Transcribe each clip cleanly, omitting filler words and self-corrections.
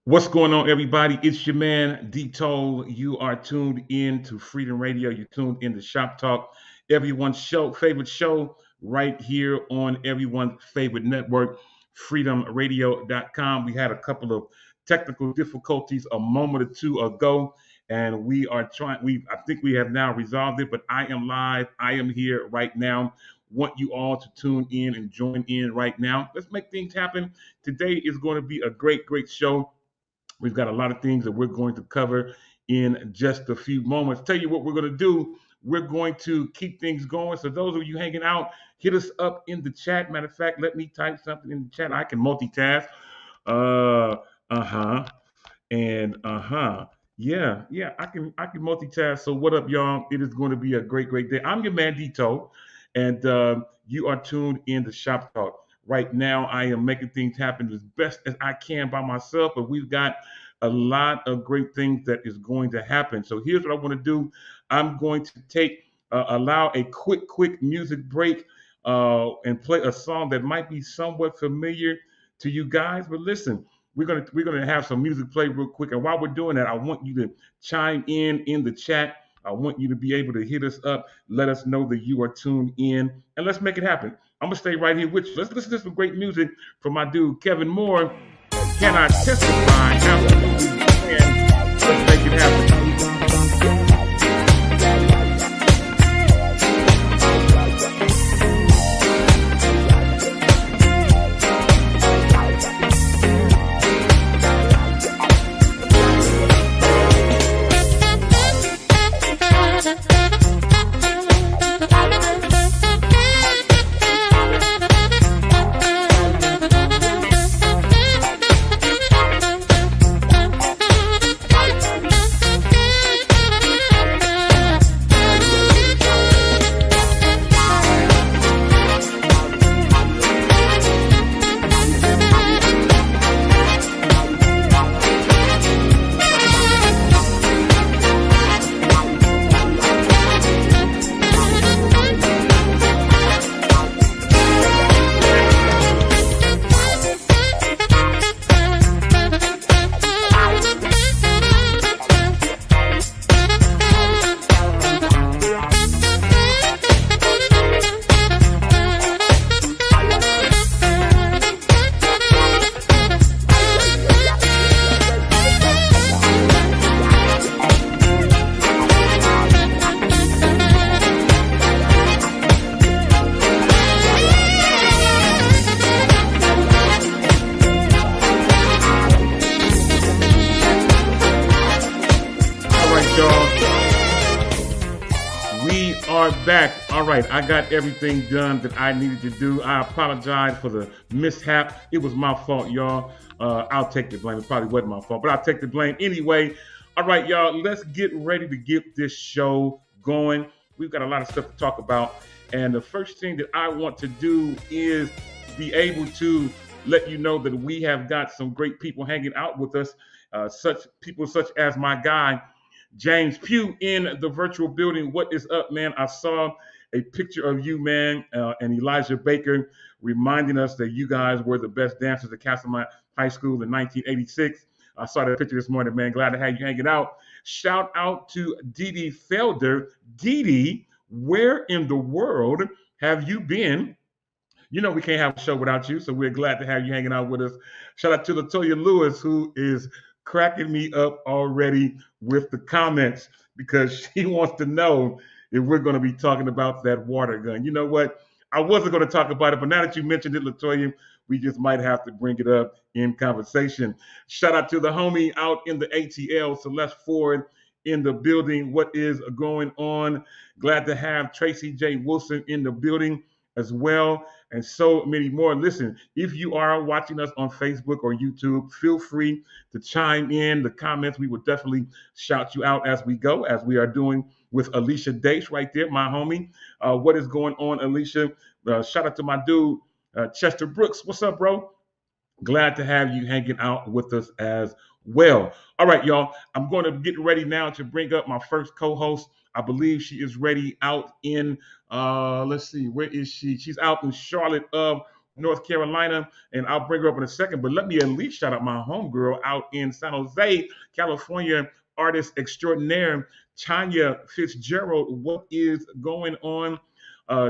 What's going on, everybody? It's your man, D Toll. You are tuned in to Freedom Radio. You tuned in to Shop Talk, everyone's favorite show, right here on everyone's favorite network, freedomradio.com. We had a couple of technical difficulties a moment or two ago, and we are trying, I think we have now resolved it, but I am live. I am here right now. Want you all to tune in and join in right now. Let's make things happen. Today is going to be a great show. We've got a lot of things that we're going to cover in just a few moments. Tell you what we're going to do. We're going to keep things going. So those of you hanging out, hit us up in the chat. Matter of fact, let me type something in the chat. I can multitask. Uh huh. And yeah. I can multitask. So what up, y'all? It is going to be a great day. I'm your man Dito, and you are tuned in to Shop Talk. Right now, I am making things happen as best as I can by myself, but we've got a lot of great things that is going to happen. So here's what I want to do. I'm going to allow a quick music break and play a song that might be somewhat familiar to you guys. But listen, we're gonna have some music play real quick, and while we're doing that, I want you to chime in the chat. I want you to be able to hit us up, let us know that you are tuned in, and let's make it happen. I'm gonna stay right here with you. Let's listen to some great music from my dude Kevin Moore. Can I testify? Absolutely can. Let's make it happen. We are back. All right, I got everything done that I needed to do. I apologize for the mishap. It was my fault, y'all. I'll take the blame. It probably wasn't my fault, but I'll take the blame anyway. All right, y'all, let's get ready to get this show going. We've got a lot of stuff to talk about. And the first thing that I want to do is be able to let you know that we have got some great people hanging out with us, such as my guy, James Pugh, in the virtual building. What is up, man? I saw a picture of you, man, and Elijah Baker reminding us that you guys were the best dancers at Castlemont High School in 1986. I saw that picture this morning, man. Glad to have you hanging out. Shout out to Dee Dee Felder. Dee Dee, where in the world have you been? You know we can't have a show without you, so we're glad to have you hanging out with us. Shout out to Latoya Lewis, who is cracking me up already with the comments because she wants to know if we're going to be talking about that water gun. You know what? I wasn't going to talk about it, but now that you mentioned it, Latoya, we just might have to bring it up in conversation. Shout out to the homie out in the ATL, Celeste Ford, in the building. What is going on? Glad to have Tracy J. Wilson in the building as well, and so many more. Listen, if you are watching us on Facebook or YouTube, feel free to chime in the comments. We will definitely shout you out as we go, as we are doing with Alicia Dace right there, my homie. What is going on, Alicia? Shout out to my dude, Chester Brooks. What's up, bro? Glad to have you hanging out with us as well. All right, y'all. I'm going to get ready now to bring up my first co-host. I believe she is ready out in, let's see, where is she? She's out in Charlotte, North Carolina, and I'll bring her up in a second. But let me at least shout out my homegirl out in San Jose, California, artist extraordinaire, Tanya Fitzgerald. What is going on?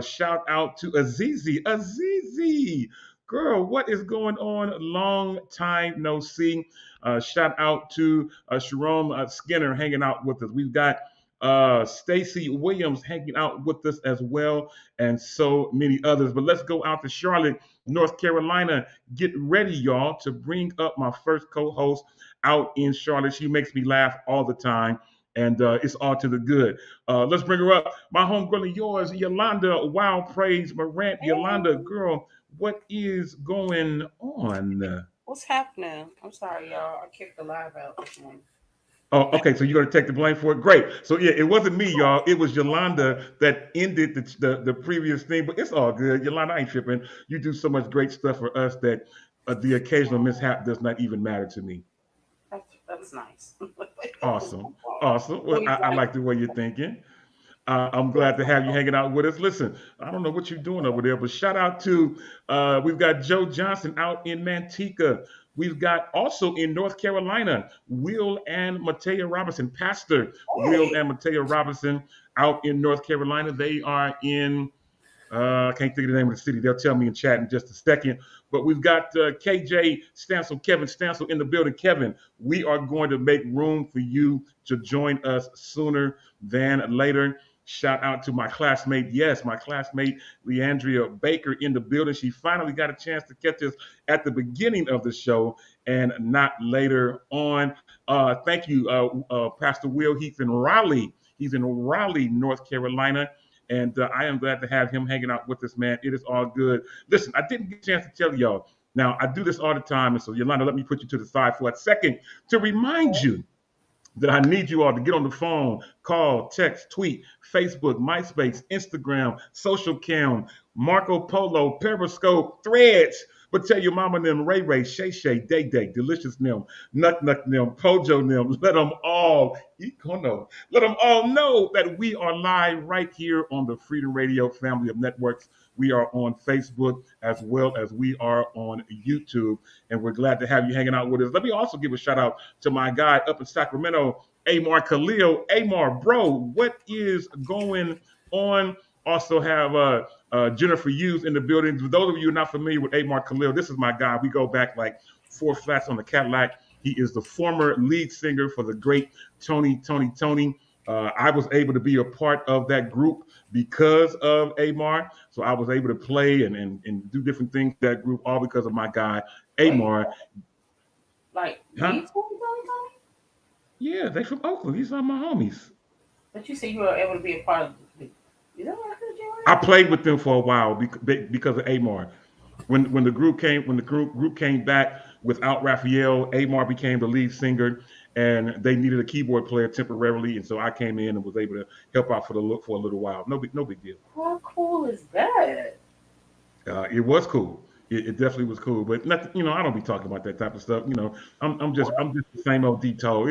Shout out to Azizi. Azizi, girl, what is going on? Long time no see. Shout out to Sharon Skinner hanging out with us. We've got Stacy Williams hanging out with us as well, and so many others. But let's go out to Charlotte, North Carolina. Get ready, y'all, to bring up my first co-host out in Charlotte. She makes me laugh all the time. And it's all to the good. Let's bring her up. My homegirl and yours, Yolanda Wild Praise Morant. Yolanda, girl, what is going on? What's happening? I'm sorry, y'all. I kicked the live out this morning. Oh, okay. So you're going to take the blame for it? Great. So yeah, it wasn't me, y'all. It was Yolanda that ended the previous thing, but it's all good. Yolanda, I ain't tripping. You do so much great stuff for us that the occasional mishap does not even matter to me. That's nice. Awesome. Awesome. Well, I like the way you're thinking. I'm glad to have you hanging out with us. Listen, I don't know what you're doing over there, but shout out to we've got Joe Johnson out in Manteca. We've got also in North Carolina, Will and Matea Robinson, Pastor Will and Matea Robinson out in North Carolina. They are in I can't think of the name of the city. They'll tell me in chat in just a second. But we've got KJ Stansel, Kevin Stansel in the building. Kevin, we are going to make room for you to join us sooner than later. Shout out to my classmate. Yes, my classmate, Leandria Baker in the building. She finally got a chance to catch us at the beginning of the show and not later on. Thank you, Pastor Will. He's in Raleigh. He's in Raleigh, North Carolina. And I am glad to have him hanging out with us, man. It is all good. Listen, I didn't get a chance to tell y'all. Now, I do this all the time. And so, Yolanda, let me put you to the side for a second to remind you that I need you all to get on the phone, call, text, tweet, Facebook, MySpace, Instagram, Social Cam, Marco Polo, Periscope, Threads. But tell your mama them, Ray Ray, Shay Shay, Day Day, Delicious them, Nut Nut them, Pojo them. Let them all know that we are live right here on the Freedom Radio family of networks. We are on Facebook as well as we are on YouTube, and we're glad to have you hanging out with us. Let me also give a shout out to my guy up in Sacramento, Amar Khalil. Amar, bro, what is going on? Also have Jennifer Hughes in the building. For those of you who are not familiar with Amar Khalil, this is my guy. We go back like 4 flats on the Cadillac. He is the former lead singer for the great Tony. I was able to be a part of that group because of Amar. So I was able to play and do different things with that group, all because of my guy, Amar. Like, huh? Yeah, they from Oakland. These are my homies. But you said you were able to be a part of the. Is that what I heard you I played with them for a while because of Amar. When the group came back without Raphael, Amar became the lead singer, and they needed a keyboard player temporarily, and so I came in and was able to help out for a little while. No big deal. How cool is that? It was cool. It definitely was cool, but nothing. I don't be talking about that type of stuff. I'm just the same old Dito.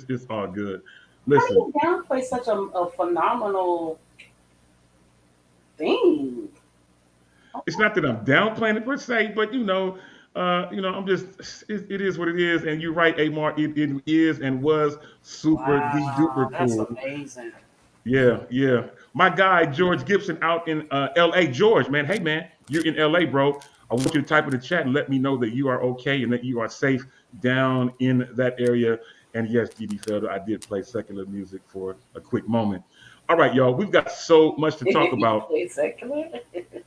It's all good. How do Listen, you downplay such a phenomenal thing? it's not that I'm downplaying it per se, but I'm just it is what it is. And you're right, Amar. It is and was super Wow, duper that's cool. amazing. Yeah, yeah. My guy George Gibson out in L.A. George, man. Hey, man, you're in L.A., bro. I want you to type in the chat and let me know that you are okay and that you are safe down in that area. And yes, Dee Felder, I did play secular music for a quick moment. All right, y'all. We've got so much to talk about. Wait, secular?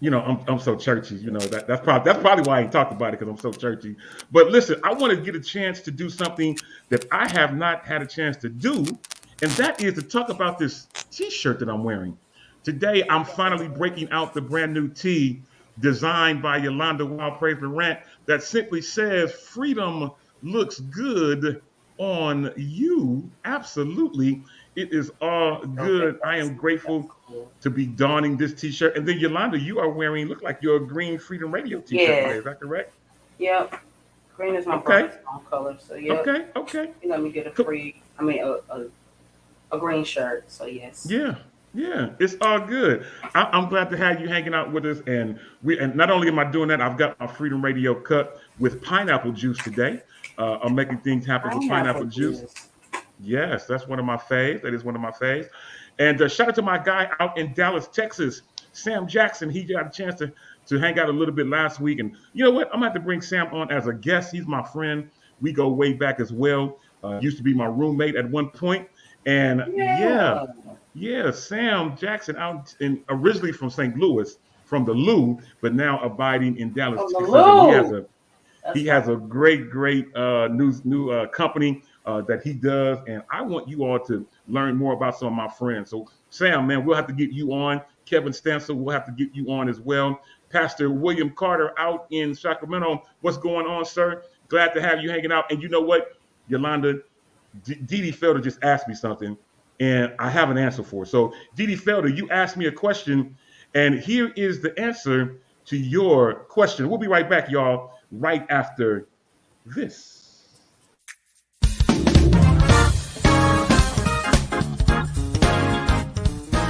I'm so churchy. That's probably why I ain't talked about it because I'm so churchy. But listen, I want to get a chance to do something that I have not had a chance to do, and that is to talk about this T-shirt that I'm wearing. Today, I'm finally breaking out the brand new tee designed by Yolanda Wild Praise Rant that simply says "Freedom looks good on you." Absolutely, it is all Okay, good. I am that's grateful cool. to be donning this T-shirt. And then Yolanda, you are wearing look like your green Freedom Radio T-shirt today. Yeah, Is that correct? yep. Green is my Okay, birthstone color, so yep. okay. You let me get a Co- free, a green shirt. So yes. Yeah. Yeah, it's all good. I'm glad to have you hanging out with us, and not only am I doing that, I've got my Freedom Radio cup with pineapple juice today. I'm making things happen with pineapple Pineapple juice. juice. Yes, that's one of my faves. That is one of my faves. And shout out to my guy out in Dallas, Texas, Sam Jackson. He got a chance to hang out a little bit last week, and you know what? I'm gonna have to bring Sam on as a guest. He's my friend. We go way back as well. Used to be my roommate at one point, and yeah, Yeah. yeah, Sam Jackson out in originally from St. Louis, from the Lou, but now abiding in Dallas, Oh, the Texas, and Lou. he That's has right. a great new company that he does, and I want you all to learn more about some of my friends. So Sam, man, we'll have to get you on. Kevin Stansel, we'll have to get you on as well. Pastor William Carter out in Sacramento, what's going on, sir? Glad to have you hanging out. And you know what, Yolanda, Dee Felder just asked me something, and I have an answer for it. So Dee Felder, you asked me a question, and here is the answer to your question. We'll be right back, y'all, right after this.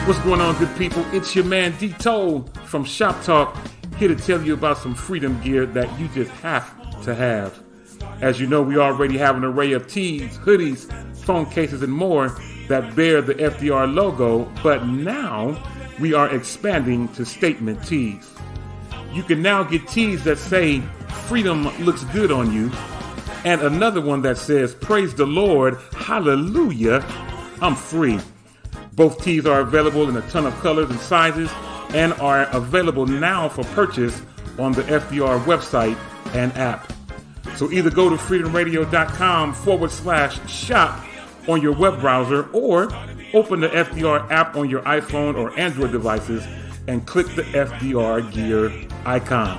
What's going on, good people? It's your man D Toll from Shop Talk, here to tell you about some freedom gear that you just have to have. As you know, we already have an array of tees, hoodies, phone cases, and more that bear the FDR logo, but now we are expanding to statement tees. You can now get tees that say, "Freedom looks good on you," and another one that says, "Praise the Lord, hallelujah, I'm free." Both tees are available in a ton of colors and sizes and are available now for purchase on the FDR website and app. So either go to freedomradio.com/shop on your web browser, or open the FDR app on your iPhone or Android devices and click the FDR gear icon.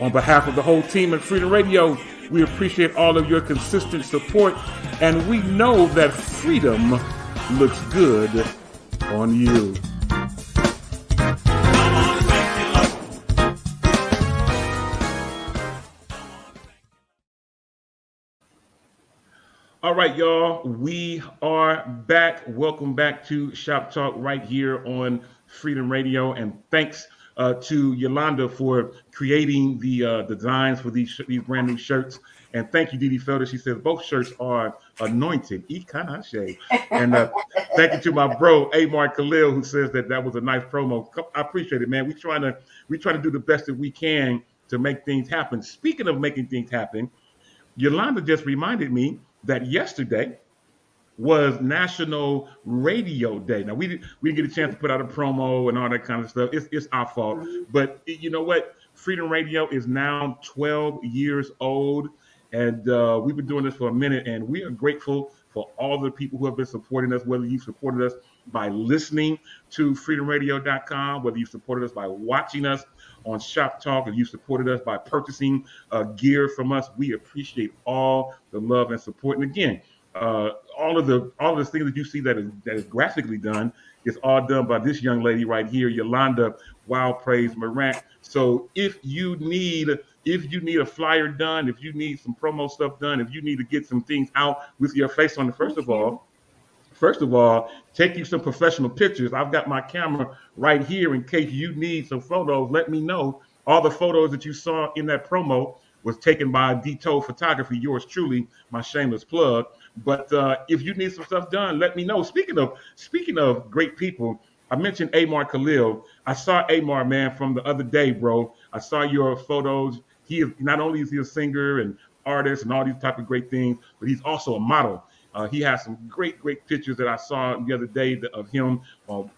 On behalf of the whole team at Freedom Radio, we appreciate all of your consistent support, and we know that freedom looks good on you. All right, y'all, we are back. Welcome back to Shop Talk right here on Freedom Radio, and thanks to Yolanda for creating the designs for these brand new shirts. And thank you, Dee Felder. She says both shirts are anointed. Ikanache. And thank you to my bro Amar Khalil, who says that was a nice promo. I appreciate it, man. We try to do the best that we can to make things happen. Speaking of making things happen, Yolanda just reminded me that yesterday was National Radio Day. Now we didn't get a chance to put out a promo and all that kind of stuff. It's our fault, Mhm. but you know what? Freedom Radio is now 12 years old, and we've been doing this for a minute, and we are grateful for all the people who have been supporting us. Whether you've supported us by listening to freedomradio.com, whether you've supported us by watching us on Shop Talk, or you supported us by purchasing gear from us, we appreciate all the love and support. And again, all of the things that you see that is graphically done is all done by this young lady right here, Yolanda Wild Praise Morant. So if you need a flyer done, if you need some promo stuff done, if you need to get some things out with your face on it, Okay. first of all, take you some professional pictures. I've got my camera right here in case you need some photos. Let me know. All the photos that you saw in that promo was taken by Dito Photography, yours truly, my shameless plug. But if you need some stuff done, let me know. Speaking of great people, I mentioned Amar Khalil. I saw Amar, man, from the other day, bro. I saw your photos. He is not only is he a singer and artist and all these type of great things, but he's also a model. He has some great pictures that I saw the other day of him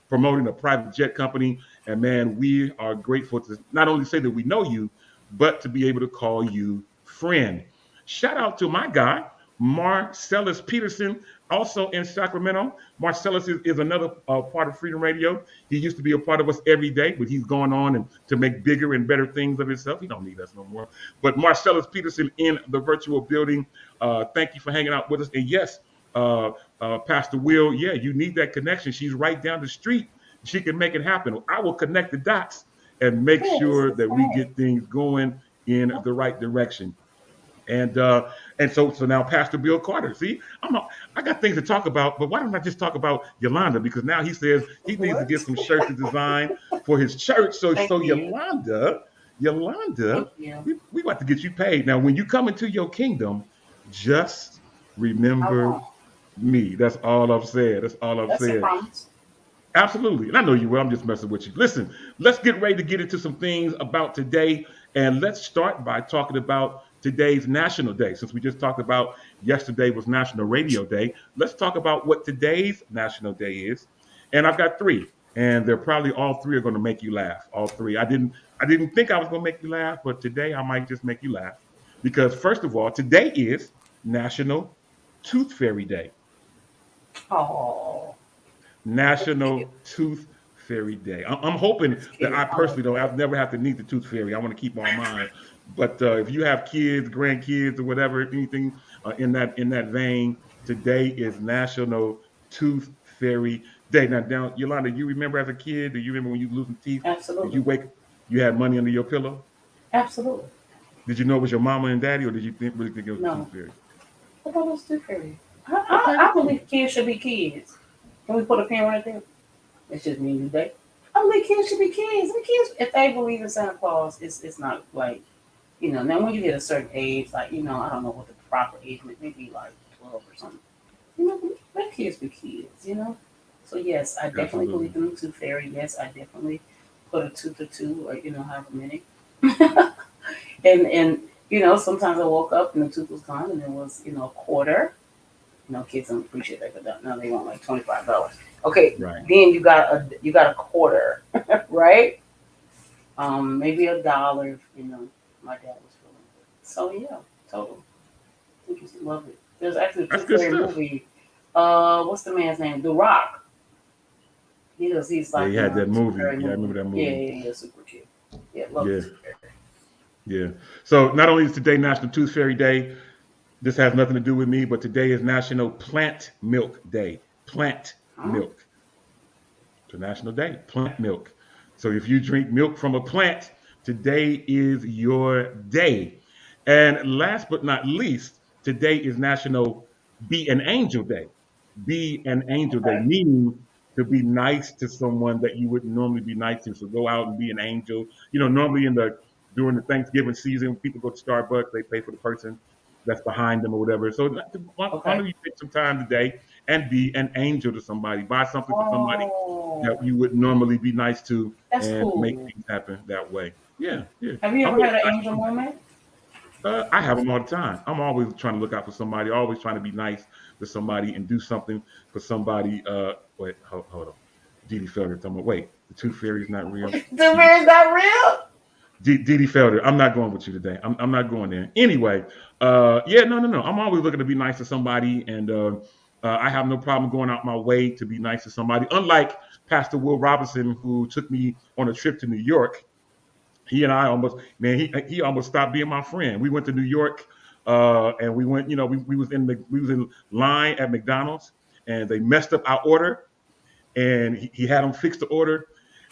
promoting a private jet company. And man, we are grateful to not only say that we know you, but to be able to call you friend. Shout out to my guy, Marcellus Peterson, also in Sacramento. Marcellus is another part of Freedom Radio. He used to be a part of us every day, but he's gone on and to make bigger and better things of himself. He don't need us no more. But Marcellus Peterson in the virtual building. Thank you for hanging out with us. And yes, Pastor Will, yeah, you need that connection. She's right down the street. She can make it happen. I will connect the dots and make Yes, sure that's that we right. get things going in the right direction. And And so now Pastor Bill Carter. See, I got things to talk about, but why don't I just talk about Yolanda? Because now he says he needs to What? get some shirts to design for his church. So Thank so you. Yolanda, Thank you. we about to get you paid. Now, when you come into your kingdom, just I remember won't. me. That's all I've said. That's all I've That's a said. promise. Absolutely. And I know you will. I'm just messing with you. Listen, let's get ready to get into some things about today. And let's start by talking about today's National Day. Since we just talked about yesterday was National Radio Day, let's talk about what today's National Day is. And I've got three. And they're probably all three are going to make you laugh. All three. I didn't think I was going to make you laugh, but today I might just make you laugh. Because first of all, today is National Tooth Fairy Day. Oh, that's cute. National Tooth Fairy Day. I'm hoping That's that cute. I I love personally don't that. have never have to need the Tooth Fairy. I want to keep on mine. But if you have kids, grandkids, or whatever, anything in that vein, today is National Tooth Fairy Day. Now, Yolanda, you remember as a kid? Do you remember when you losing teeth? Did Absolutely. you wake? You had money under your pillow? Absolutely. Did you know it was your mama and daddy, or did you really think it was the Tooth No. Fairy? I thought it was too fairy. Okay, I believe kids should be kids. Can we put a pin right there? It's just me today. I believe kids should be kids. The kids, if they believe in Santa Claus, it's not like, now when you get a certain age, like, I don't know what the proper age maybe like 12 or something. Let kids be kids. So yes, I definitely absolutely, believe in the tooth fairy. Yes, I definitely put a tooth or two or however many. And sometimes I woke up and the tooth was gone and it was, a quarter. Kids don't appreciate that because now they want like $25. Okay, right. then you got a quarter, right? Maybe $1. My dad was feeling it. So yeah, total. I think you love it. There's actually a That's Tooth good Fairy stuff. movie. What's the man's name? The Rock. He's Yeah, like he in had a that Tooth movie. Fairy Yeah, I movie. remember that Yeah, movie. yeah, yeah, super cute. Yeah, love the Yeah. Tooth Fairy. Yeah. So not only is today National Tooth Fairy Day, this has nothing to do with me, but today is National Plant Milk Day. Plant Huh? milk. It's a national day. Plant milk. So if you drink milk from a plant, today is your day. And last but not least, today is National Be an Angel Day. Be an Angel Day, Okay. meaning to be nice to someone that you wouldn't normally be nice to. So go out and be an angel. Normally during the Thanksgiving season, people go to Starbucks, they pay for the person that's behind them or whatever. So why Okay. don't you take some time today and be an angel to somebody? Buy something for somebody that Oh, you would normally be nice to that's and make cool. things happen that way. Yeah, yeah. Have you I'm ever really had an excited angel for that. moment? I have them all the time. I'm always trying to look out for somebody, always trying to be nice to somebody and do something for somebody. Wait, hold on. Dee Dee Felder talking about, wait, the Tooth Fairy is not real. The man's not real. Dee Dee Felder, I'm not going with you today. I'm not going there. Anyway, yeah, no, no, no. I'm always looking to be nice to somebody, and I have no problem going out my way to be nice to somebody. Unlike Pastor Will Robinson, who took me on a trip to New York. He and I almost, man, he almost stopped being my friend. We went to New York, and we went, we was in line at McDonald's, and they messed up our order, and he had them fix the order.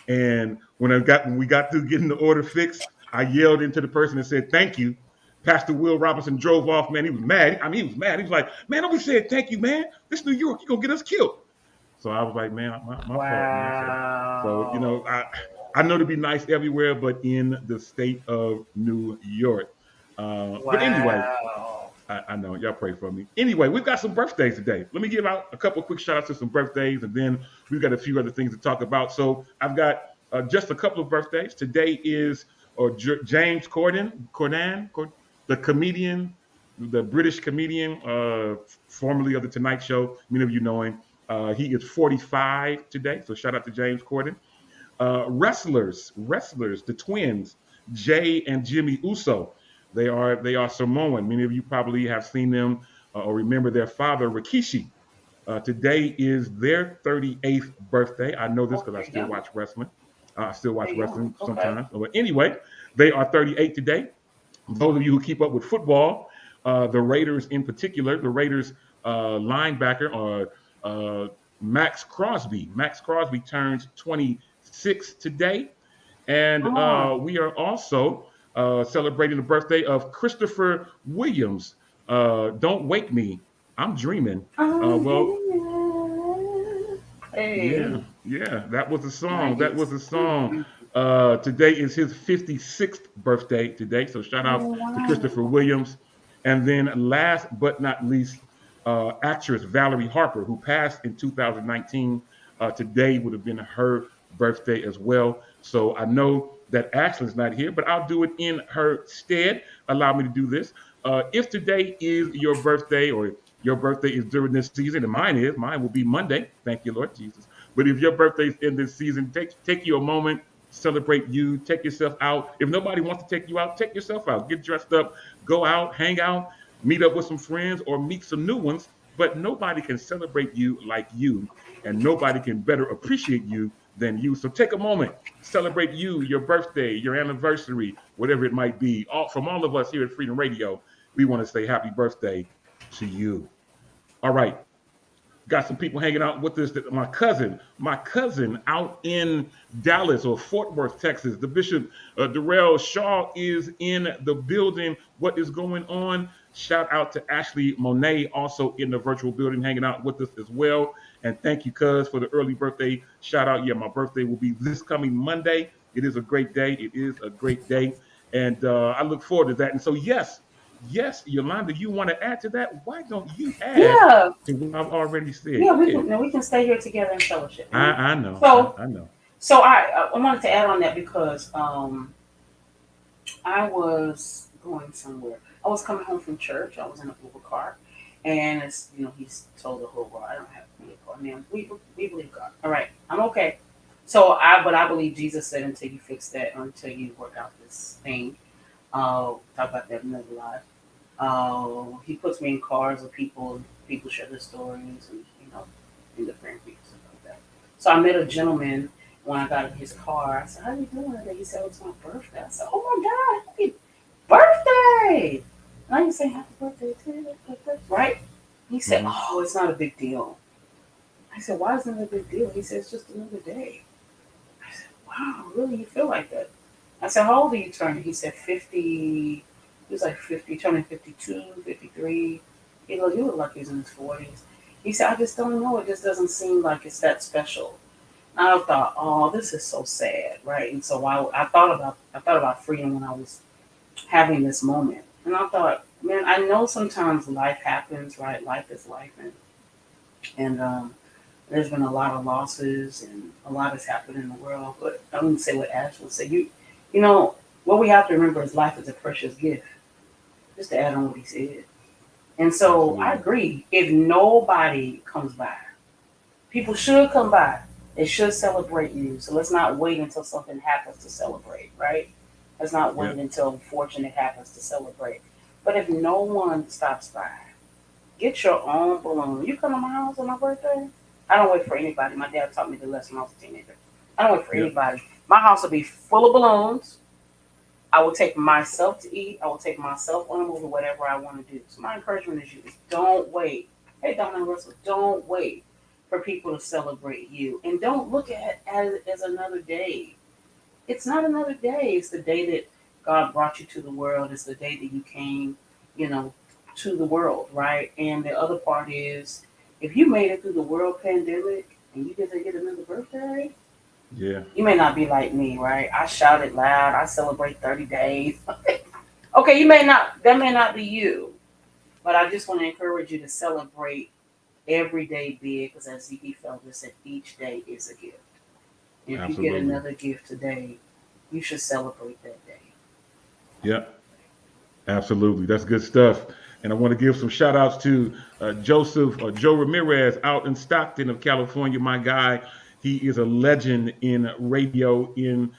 And when we got through getting the order fixed, I yelled into the person and said, "Thank you." Pastor Will Robinson drove off. Man, he was mad. I mean, he was mad. He was like, "Man, don't be saying thank you, man. This New York, you gonna get us killed." So I was like, "Man, my fault, man." So Wow. I know to be nice everywhere, but in the state of New York. But anyway, Wow. I know y'all pray for me. Anyway, we've got some birthdays today. Let me give out a couple of quick shout outs to some birthdays, and then we've got a few other things to talk about. So I've got just a couple of birthdays. Today is James Corden, the comedian, the British comedian, formerly of the Tonight Show. Many of you know him. He is 45 today, so shout out to James Corden. Wrestlers, the twins, Jay and Jimmy Uso. They are Samoan. Many of you probably have seen them or remember their father, Rikishi. Today is their 38th birthday. I know this Oh, because I they're still young. watch wrestling. I still watch They're young. wrestling Okay. sometimes. But anyway, they are 38 today. Those of you who keep up with football, the Raiders in particular, the Raiders linebacker or Max Crosby. Max Crosby turns 26 today, and Oh, we are also celebrating the birthday of Christopher Williams. Don't Wake Me. I'm Dreaming. I'm Well, dreaming. yeah, Hey, yeah, that was the song. That was nice. the song. Today is his 56th birthday today. So shout Oh, out to Christopher wow. Williams. And then last but not least, actress Valerie Harper, who passed in 2019. Today would have been her birthday as well. So I know that Ashley's not here, but I'll do it in her stead. Allow me to do this. If today is your birthday or your birthday is during this season, and mine will be Monday. Thank you, Lord Jesus. But if your birthday is in this season, take you a moment, celebrate you, take yourself out. If nobody wants to take you out, take yourself out. Get dressed up, go out, hang out, meet up with some friends, or meet some new ones. But nobody can celebrate you like you, and nobody can better appreciate you than you. So take a moment, celebrate you, your birthday, your anniversary, whatever it might be. All from all of us here at Freedom Radio, we want to say happy birthday to you. All right. Got some people hanging out with us. My cousin out in Dallas or Fort Worth, Texas. The Bishop Darrell Shaw is in the building. What is going on? Shout out to Ashley Monet, also in the virtual building, hanging out with us as well. And thank you, cuz, for the early birthday shout out. Yeah, my birthday will be this coming Monday. It is a great day. It is a great day. And I look forward to that. And so, yes, Yolanda, you want to add to that? Why don't you add Yeah, to what I've already said? yeah, Go ahead. we can stay here together in fellowship. I know. So I know. so I wanted to add on that because I was going somewhere. I was coming home from church. I was in an Uber car, and it's he's told the whole world I don't have a vehicle. I mean, we believe God. All right, I'm okay. So I believe Jesus said until you fix that, until you work out this thing. Talk about that another life. He puts me in cars with people. People share their stories, and and different people stuff like that. So I met a gentleman when I got in his car. I said, "How you doing today?" He said, "It's my birthday." I said, "Oh my God, happy birthday!" And I didn't say happy birthday to you, right? He said, Hmm. "Oh, it's not a big deal." I said, "Why isn't it a big deal?" He said, "It's just another day." I said, "Wow, really? You feel like that?" I said, "How old are you turning?" He said, 50. He was like 50, turning 52, 53. He looked like he was in his 40s. He said, "I just don't know. It just doesn't seem like it's that special." And I thought, "Oh, this is so sad," right? And so I thought about freedom when I was having this moment. And I thought, man, I know sometimes life happens, right? Life is life. And there's been a lot of losses and a lot has happened in the world. But I wouldn't say what Ash would say. What we have to remember is life is a precious gift, just to add on what he said. And so I Absolutely. agree. If nobody comes by, people should come by. They should celebrate you. So let's not wait until something happens to celebrate, right? Let's not Yeah. wait until fortunate happens to celebrate. But if no one stops by, get your own balloon. You come to my house on my birthday. I don't wait for anybody. My dad taught me the lesson when I was a teenager. I don't wait for Yeah. anybody. My house will be full of balloons. I will take myself to eat. I will take myself on a movie, whatever I want to do. So my encouragement is you is don't wait. Hey, Donna and Russell, don't wait for people to celebrate you. And don't look at it as another day. It's not another day. It's the day that God brought you to the world. It's the day that you came, you know, to the world, right? And the other part is if you made it through the world pandemic and you get to get another birthday, Yeah. you may not be like me, right? I shout it loud. I celebrate 30 days. Okay, that may not be you, but I just want to encourage you to celebrate every day big because as Z.B. Felder said, each day is a gift. And if you get Absolutely. another gift today, you should celebrate that day. Yeah. Absolutely. That's good stuff. And I want to give some shout outs to Joseph or Joe Ramirez out in Stockton of California. My guy, he is a legend in radio in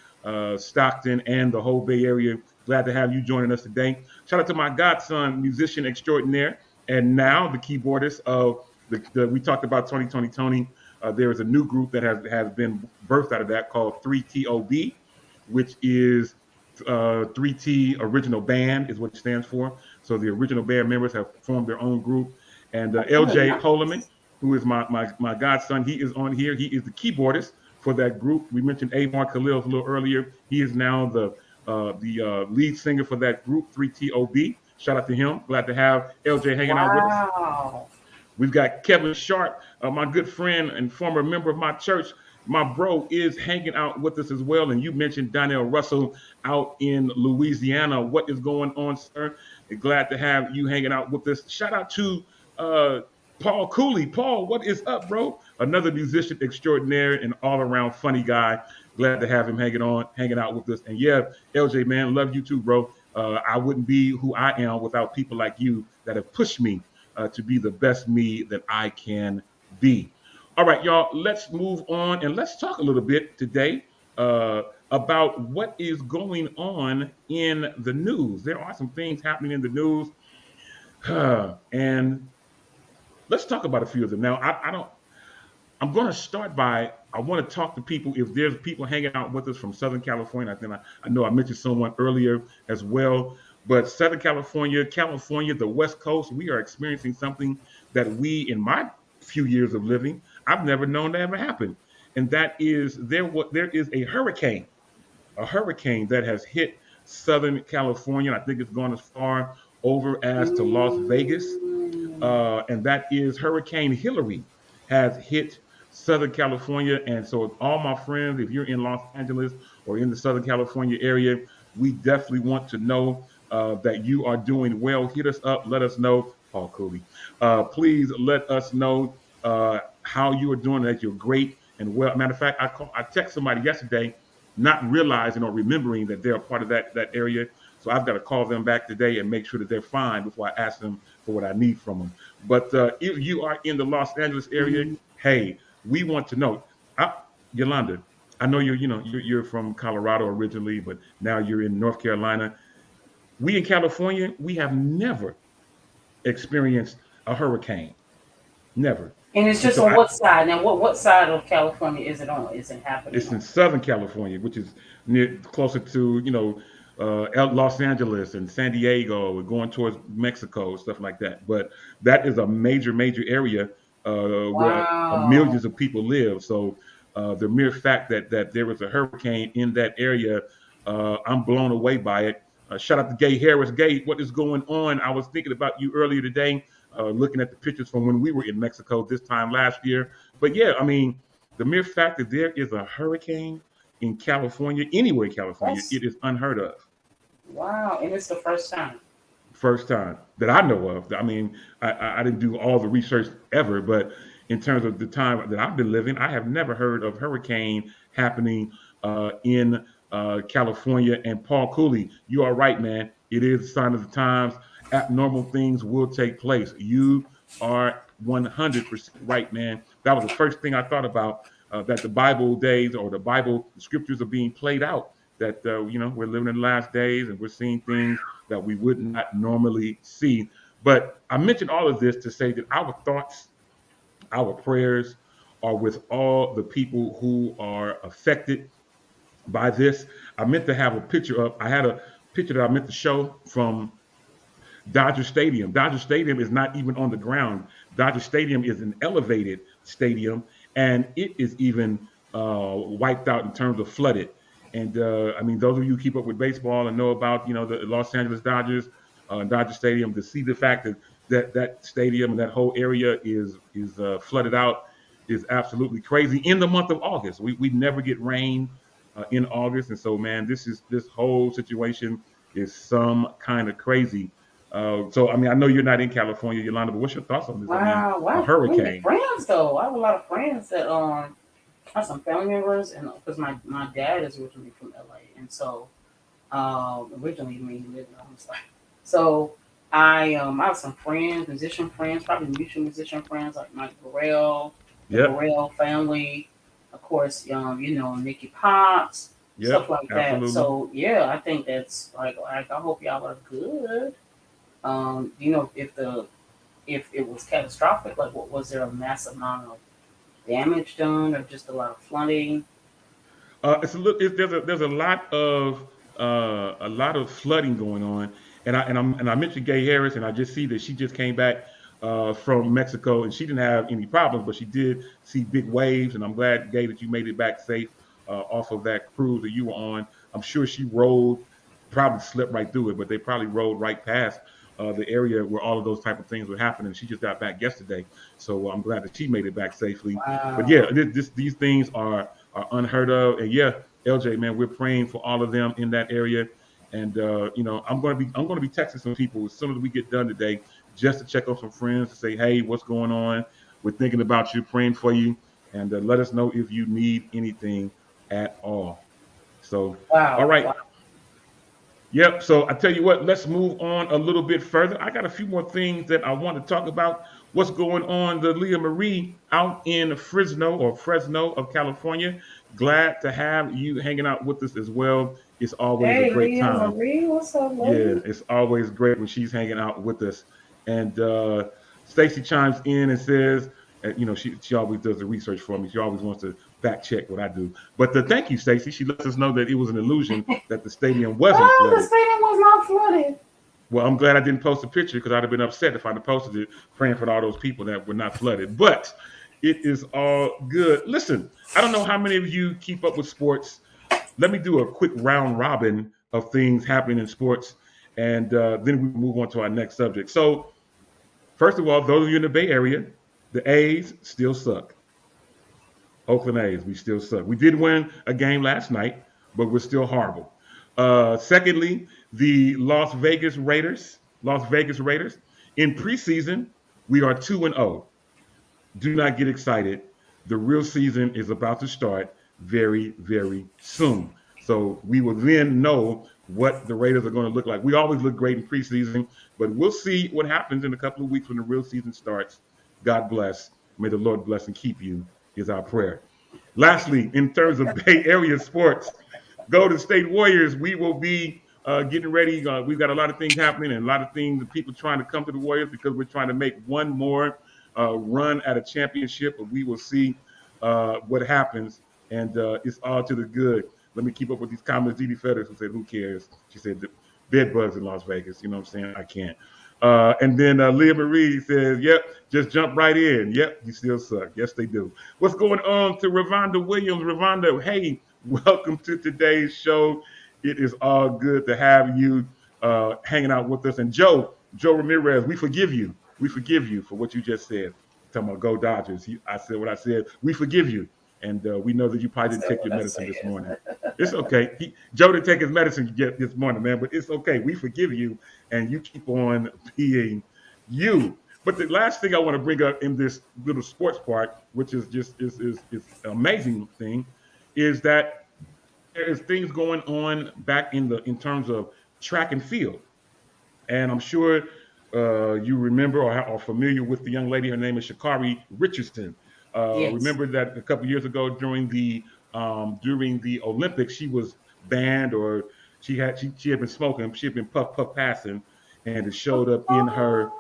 Stockton and the whole Bay Area. Glad to have you joining us today. Shout out to my godson, musician extraordinaire, and now the keyboardist of we talked about 2020 Tony. There is a new group that has been birthed out of that called 3TOB, which is 3T Original Band is what it stands for. So the original band members have formed their own group. And That's really LJ Holeman, nice. who is my godson, he is on here. He is the keyboardist for that group. We mentioned Amar Khalil a little earlier. He is now the lead singer for that group, 3TOB. Shout out to him. Glad to have LJ hanging out with us. Wow. We've got Kevin Sharp, my good friend and former member of my church. My bro is hanging out with us as well. And you mentioned Donnell Russell out in Louisiana. What is going on, sir? Glad to have you hanging out with us. Shout out to uh, Paul Cooley. Paul, what is up, bro? Another musician extraordinaire and all around funny guy. Glad to have him hanging out with us. And yeah, LJ, man, love you too, bro. I wouldn't be who I am without people like you that have pushed me to be the best me that I can be. All right, y'all, let's move on and let's talk a little bit today about what is going on in the news. There are some things happening in the news, and let's talk about a few of them. Now, I don't. I'm going to start by I want to talk to people if there's people hanging out with us from Southern California. I know I mentioned someone earlier as well, but Southern California, the West Coast, we are experiencing something that we, in my few years of living, I've never known to ever happen, and that is there is a hurricane that has hit Southern California. And I think it's gone as far over as to Las Vegas, and that is Hurricane Hillary has hit Southern California. And so, all my friends, if you're in Los Angeles or in the Southern California area, we definitely want to know that you are doing well. Hit us up, let us know. Paul Cooley, please let us know how you are doing, that you're great and well. Matter of fact, I texted somebody yesterday, not realizing or remembering that they're a part of that area. So I've got to call them back today and make sure that they're fine before I ask them for what I need from them. But if you are in the Los Angeles area, hey, we want to know. Yolanda, I know you're from Colorado originally, but now you're in North Carolina. We in California, we have never experienced a hurricane, never. And it's And just so on what side? Now, what side of California is it on? Is it happening it's in on? Southern California, which is closer to Los Angeles and San Diego, we're going towards Mexico, stuff like that. But that is a major area where Wow. millions of people live. So the mere fact that there was a hurricane in that area, I'm blown away by it. Shout out to Gay Harris. Gay, what is going on? I was thinking about you earlier today, looking at the pictures from when we were in Mexico this time last year. But yeah, I mean, the mere fact that there is a hurricane in California, anywhere in California, That's it is unheard of. wow. And it's the first time. First time that I know of. I mean, I didn't do all the research ever, but in terms of the time that I've been living, I have never heard of hurricane happening in California. And Paul Cooley, you are right, man. It is a sign of the times. Abnormal things will take place. You are 100% right, man. That was the first thing I thought about. That the Bible days or the Bible scriptures are being played out. That we're living in the last days and we're seeing things that we would not normally see. But I mentioned all of this to say that our thoughts, our prayers are with all the people who are affected by this. I meant to have a picture up. I had a picture that I meant to show from Dodger Stadium. Dodger Stadium is not even on the ground. Dodger Stadium is an elevated stadium, and it is even wiped out in terms of flooded. And I mean, those of you who keep up with baseball and know about the Los Angeles Dodgers, Dodger Stadium, to see the fact that stadium and that whole area is flooded out is absolutely crazy. In the month of August, we never get rain in August, and so man, this whole situation is some kind of crazy. So I mean, I know you're not in California, Yolanda, but what's your thoughts on this? I mean, Wow. a Wow. We have hurricane. friends though. I have a lot of friends that I have some family members, and because my dad is originally from LA, and so originally he lived in Homestead. So I have some friends, musician friends, probably mutual musician friends like Mike Burrell, the Yep, Burrell family, of course, Nikki Potts, stuff yep, like that. absolutely. So yeah, I think that's like I hope y'all are good. If it was catastrophic, like what was there a massive amount of damage done or just a lot of flooding? It's a little. There's a lot of flooding going on, and I mentioned Gay Harris, and I just see that she just came back from Mexico, and she didn't have any problems, but she did see big waves, and I'm glad, Gay, that you made it back safe off of that cruise that you were on. I'm sure she rode, probably slipped right through it, but they probably rode right past the area where all of those type of things were happening. She just got back yesterday, so I'm glad that she made it back safely. But yeah, Wow. these things are unheard of, and yeah, LJ, man, we're praying for all of them in that area. And I'm gonna be texting some people as soon as we get done today, just to check on some friends to say, hey, what's going on? We're thinking about you, praying for you, and let us know if you need anything at all. So, all Wow. right. Wow. Yep. So I tell you what, let's move on a little bit further. I got a few more things that I want to talk about. What's going on, the Leah Marie out in Fresno of California. Glad to have you hanging out with us as well. It's always a Hey, great Leah time. Marie, what's up, Yeah, lady? it's always great when she's hanging out with us. And Stacy chimes in and says, she always does the research for me. She always wants to fact check what I do. But thank you, Stacy. She lets us know that it was an illusion that the stadium wasn't Oh, the flooded. stadium was not flooded. Well, I'm glad I didn't post a picture because I'd have been upset if I'd have posted it, praying for all those people that were not flooded. But it is all good. Listen, I don't know how many of you keep up with sports. Let me do a quick round robin of things happening in sports, and then we move on to our next subject. So, first of all, those of you in the Bay Area, the A's still suck. Oakland A's, we still suck. We did win a game last night, but we're still horrible. Secondly, the Las Vegas Raiders, in preseason, we are 2-0. Do not get excited. The real season is about to start very, very soon. So we will then know what the Raiders are going to look like. We always look great in preseason, but we'll see what happens in a couple of weeks when the real season starts. God bless. May the Lord bless and keep you, is our prayer. Lastly, in terms of Bay Area sports, Golden State Warriors, we will be getting ready. We've got a lot of things happening and a lot of things, people trying to come to the Warriors because we're trying to make one more run at a championship. But we will see what happens, and it's all to the good. Let me keep up with these comments. Dee Feathers, who said, "Who cares?" She said, "The bed bugs in Las Vegas." You know what I'm saying? I can't. And then Leah Marie says, "Yep, just jump right in. Yep, you still suck. Yes, they do." What's going on to Ravonda Williams? Ravonda, hey, welcome to today's show. It is all good to have you hanging out with us. And Joe Ramirez, we forgive you. We forgive you for what you just said. Talking about go Dodgers. I said what I said. We forgive you. And we know that you I probably didn't said take what your I medicine this said. morning. It's okay. Joe didn't take his medicine yet this morning, man, but it's okay. We forgive you, and you keep on being you. But the last thing I want to bring up in this little sports part, which is just is an amazing thing, is that there is things going on back in terms of track and field. And I'm sure you remember or are familiar with the young lady. Her name is Shakari Richardson. Yes. Remember that a couple years ago during the Olympics, she was banned, or she had been smoking. She had been puff passing, and it showed up in her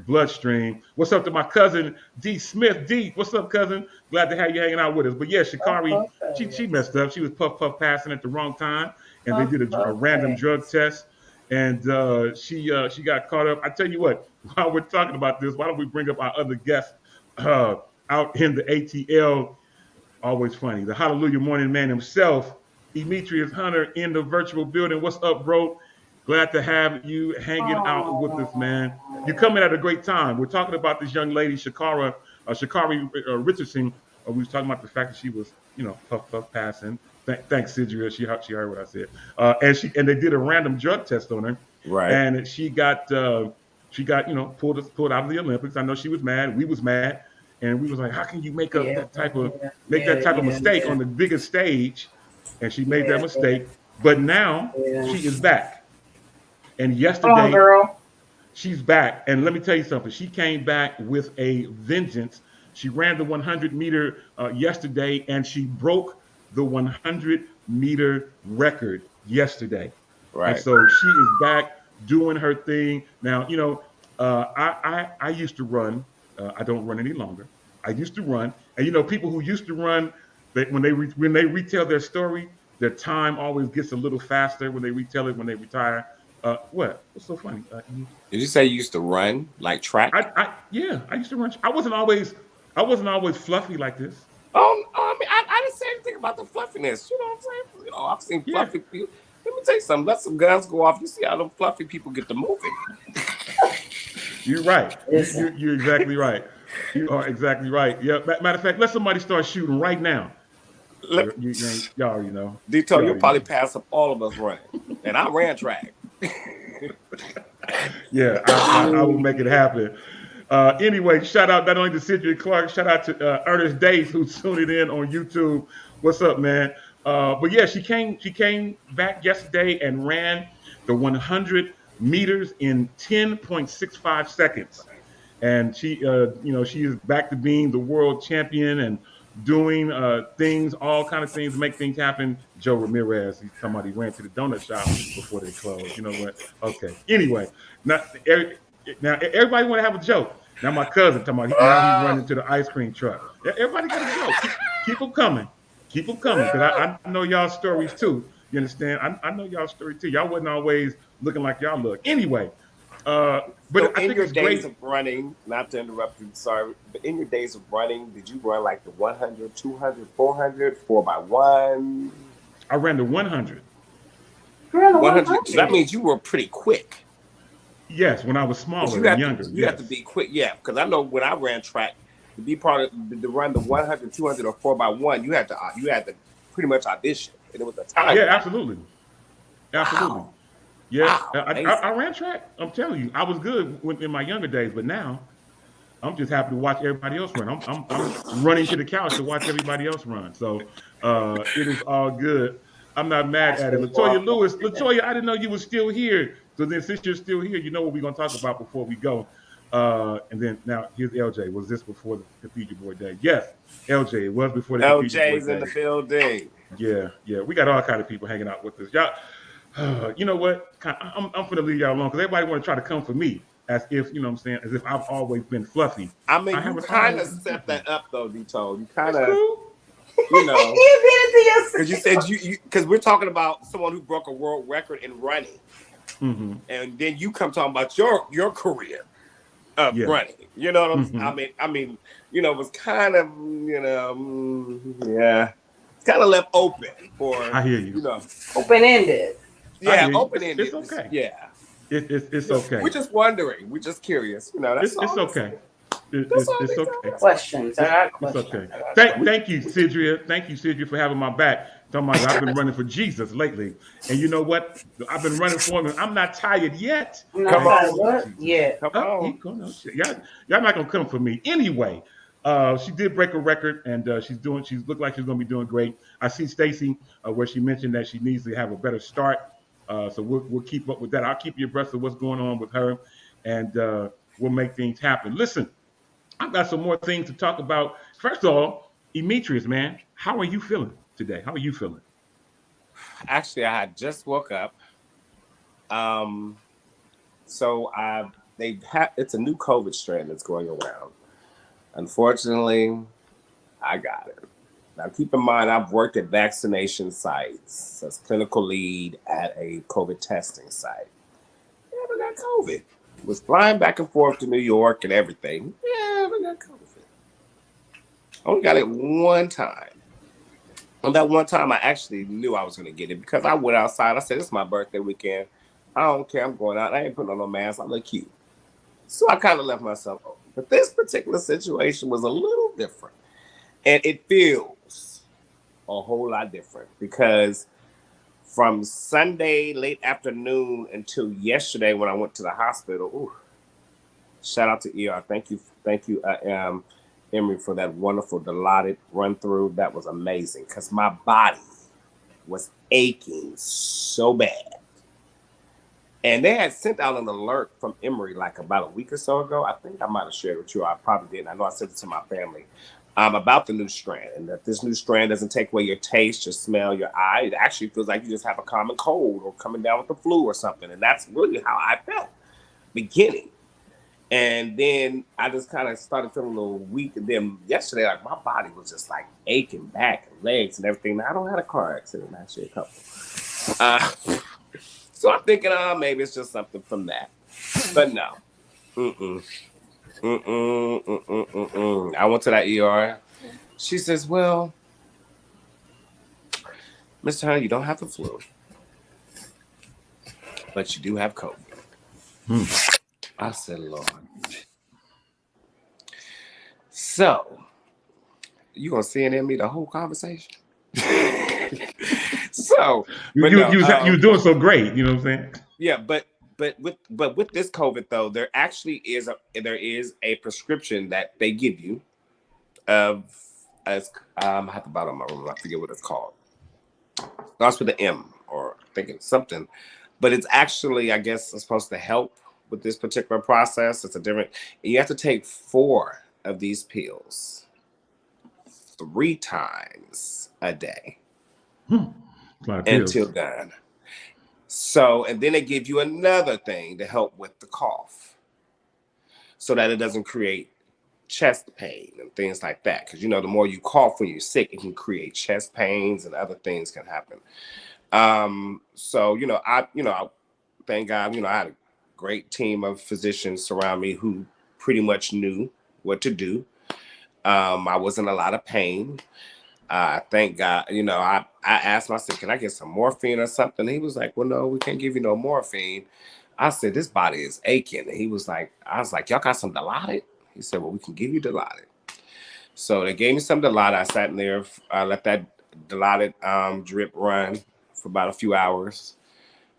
bloodstream. What's up to my cousin D Smith? D, what's up, cousin? Glad to have you hanging out with us. But yeah, Shakari, she messed up. She was puff passing at the wrong time, and they did a random drug test, and she got caught up. I tell you what, while we're talking about this, why don't we bring up our other guest uh, out in the ATL? Always funny, the Hallelujah Morning Man himself, Demetrius Hunter, in the virtual building. What's up, bro? Glad to have you hanging out with us, man. You're coming at a great time. We're talking about this young lady, Shakari Richardson. We was talking about the fact that she was, puff passing. Thanks, Sidria. She heard what I said. And they did a random drug test on her, Right. and pulled out of the Olympics. I know she was mad. We was mad, and we was like, how can you Yeah, make that type of mistake yeah, on the biggest stage? And she made that yeah, yeah, mistake. But now yeah. she is back. And Come on, yesterday, girl. she's back. And let me tell you something. She came back with a vengeance. She ran the 100-meter yesterday, and she broke the 100-meter record yesterday. And Right. so she is back doing her thing. Now, I used to run. I don't run any longer. I used to run, and people who used to run, when they retell their story, their time always gets a little faster when they retell it when they retire. What's so funny? Did you say you used to run like track? Yeah, I used to run. I wasn't always fluffy like this. Oh, I mean, I didn't say anything about the fluffiness. You know what I'm saying? I've seen Yeah, fluffy people. Let me tell you something. Let some guns go off. You see how them fluffy people get to moving. You're right. You're exactly right. You are exactly right. Yeah. Matter of fact, let somebody start shooting right now. Y'all already know. Dito, you'll probably pass up all of us running. And I ran track. Yeah, I will make it happen. Anyway, shout out not only to Cedric Clark, shout out to Ernest Dace who's tuning in on YouTube. What's up, man? But yeah, she came back yesterday and ran the 100 meters in 10.65 seconds. And she is back to being the world champion and doing things, all kind of things to make things happen. Joe Ramirez, he's talking about he ran to the donut shop before they closed. You know what? Okay. Anyway, now everybody want to have a joke. Now my cousin talking about now he's running to the ice cream truck. Everybody got a joke. Keep them coming. Keep them coming because I know y'all stories too. You understand? I know y'all story too. Y'all wasn't always looking like y'all look. Anyway. But so I in think your it's days great. of running, not to interrupt you, sorry, but in your days of running, did you run like the 100, 200, 400, 4x1? I ran the 100. 100. So that means you were pretty quick. Yes, when I was smaller and younger. You have to be quick, yeah. Because I know when I ran track, to be part of to run the 100, 200, or 4x1, you had to pretty much audition, and it was a time. Yeah, absolutely. Wow. Yeah, wow, I ran track. I'm telling you, I was good in my younger days, but now I'm just happy to watch everybody else run. I'm running to the couch to watch everybody else run. So it is all good. I'm not mad at it. Latoya Lewis, I didn't know you were still here. So then, since you're still here, you know what we're gonna talk about before we go. And then now here's LJ. Was this before the Cathedral Boy Day? Yes, LJ. It was before the Cathedral Boy Day. LJ's in the building. Yeah. We got all kind of people hanging out with us. Y'all. You know what? I'm gonna leave y'all alone because everybody want to try to come for me as if you know what I'm saying, as if I've always been fluffy. I mean, you kind of set that up though, Dito. You kind of, cool. you know, you did it to yourself. because you said you because we're talking about someone who broke a world record in running, and then you come talking about your career of running. You know what I'm saying? I mean, you know, it was kind of, you know, yeah, it's kind of left open for. I hear you. You know, open ended. Yeah, open-ended. It's okay. Yeah. It's okay. We're just wondering. We're just curious. You know, it's okay. It's okay. Questions. It's okay. Thank you, Cedria. Thank you, Cedria, for having my back. Talking about I've been running for Jesus lately. And you know what? I've been running for him. I'm not tired yet. Come on. Yeah. Come on. Y'all not gonna come for me. Anyway. She did break a record, and she looked like she's going to be doing great. I see Stacy where she mentioned that she needs to have a better start. So we'll keep up with that. I'll keep you abreast of what's going on with her, and we'll make things happen. Listen, I've got some more things to talk about. First of all, Demetrius, man, how are you feeling today? How are you feeling? Actually, I had just woke up. So it's a new COVID strain that's going around. Unfortunately, I got it. Now, keep in mind, I've worked at vaccination sites as clinical lead at a COVID testing site. Never got COVID. Was flying back and forth to New York and everything. Never got COVID. Only got it one time. On that one time, I actually knew I was going to get it because I went outside. I said, "It's my birthday weekend. I don't care. I'm going out. I ain't putting on no mask. I look cute." So I kind of left myself open. But this particular situation was a little different. And it feels a whole lot different because from Sunday late afternoon until yesterday when I went to the hospital, shout out to ER. Thank you, Emory, for that wonderful Dilaudid run through. That was amazing because my body was aching so bad. And they had sent out an alert from Emory like about a week or so ago. I think I might have shared it with you. I probably didn't. I know I sent it to my family about the new strand and that this new strand doesn't take away your taste, your smell, your eye. It actually feels like you just have a common cold or coming down with the flu or something. And that's really how I felt beginning. And then I just kind of started feeling a little weak. And then yesterday, like my body was just like aching back and legs and everything. Now, I don't have a car accident, actually, a couple. So I'm thinking, maybe it's just something from that. But no. I went to that ER. She says, "Well, Mr. Hunter, you don't have the flu. but you do have COVID. Hmm. I said, Lord. So, you gonna CNN me the whole conversation? So, but no, You was doing so great. You know what I'm saying? yeah, but with this COVID though, there actually is a prescription that they give you of as I have to bottom of my room. I forget what it's called. Starts with an M or I think it's something, but it's actually I guess it's supposed to help with this particular process. It's a different. You have to take 4 of these pills 3 times a day until done. So, and then they give you another thing to help with the cough so that it doesn't create chest pain and things like that. Because, you know, the more you cough when you're sick, it can create chest pains and other things can happen. So, I thank God, I had a great team of physicians surround me who pretty much knew what to do. I was in a lot of pain. Thank God, I asked myself, can I get some morphine or something? He was like, well, no, we can't give you no morphine. I said, this body is aching. And he was like, I was like, y'all got some Dilaudid? He said, well, we can give you Dilaudid. So they gave me some Dilaudid. I sat in there, I let that Dilaudid drip run for about a few hours.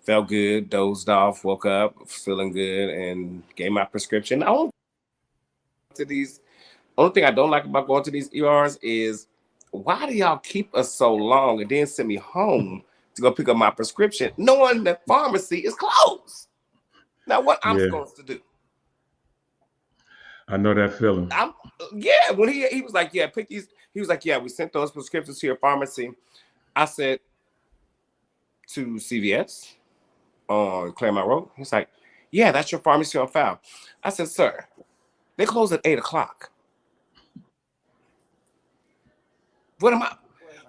Felt good, dozed off, woke up, feeling good, and gave my prescription. Only thing I don't like about going to these ERs is why do y'all keep us so long and then send me home to go pick up my prescription, knowing the pharmacy is closed? Now, what I'm supposed to do? I know that feeling. When he was like, pick these. He was like, we sent those prescriptions to your pharmacy. I said, to CVS on Claremont Road. He's like, yeah, that's your pharmacy on file. I said, sir, they close at 8:00. What am I?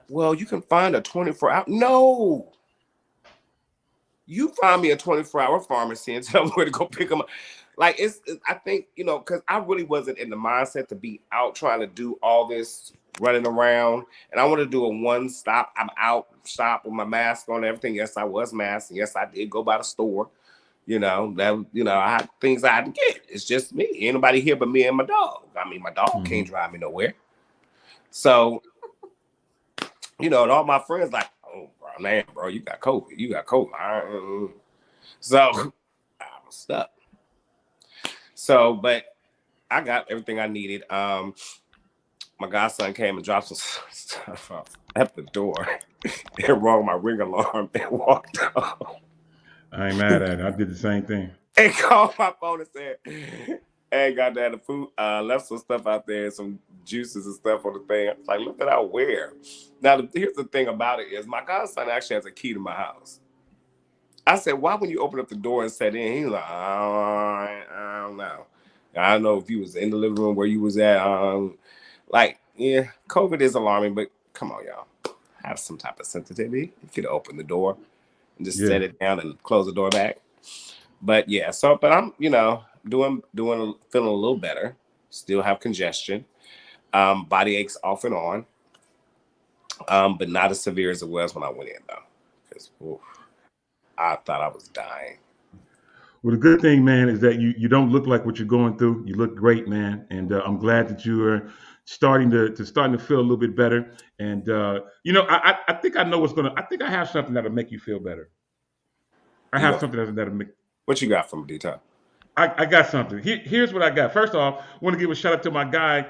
Well, you can find a 24-hour. No. You find me a 24-hour pharmacy and tell me where to go pick them up. Like, I think, because I really wasn't in the mindset to be out trying to do all this running around. And I want to do a one-stop. I'm out, stop with my mask on and everything. Yes, I was masked. Yes, I did go by the store. I had things I had to get. It's just me. Ain't nobody here but me and my dog. I mean, my dog can't drive me nowhere. So, and all my friends like, oh, bro, you got COVID. You got COVID. So I was stuck. So, but I got everything I needed. My godson came and dropped some stuff off at the door and rang my ring alarm and walked off. I ain't mad at it. I did the same thing. And called my phone and said, hey, got that the food, left some stuff out there, some juices and stuff on the thing. I was like, look at out where. Now, here's the thing about it is my godson actually has a key to my house. I said, why when you open up the door and set in? He was like, I don't know. I don't know if you was in the living room where you was at. COVID is alarming, but come on, y'all. Have some type of sensitivity. You could open the door and just set it down and close the door back. But but I'm, feeling a little better. Still have congestion. Body aches off and on. But not as severe as it was when I went in though. Because I thought I was dying. Well, the good thing, man, is that you don't look like what you're going through. You look great, man. And I'm glad that you are starting to feel a little bit better. And, I think I know I think I have something that'll make you feel better. I have something that'll make. What you got from D-Top? I got something. Here's what I got. First off, I want to give a shout out to my guy.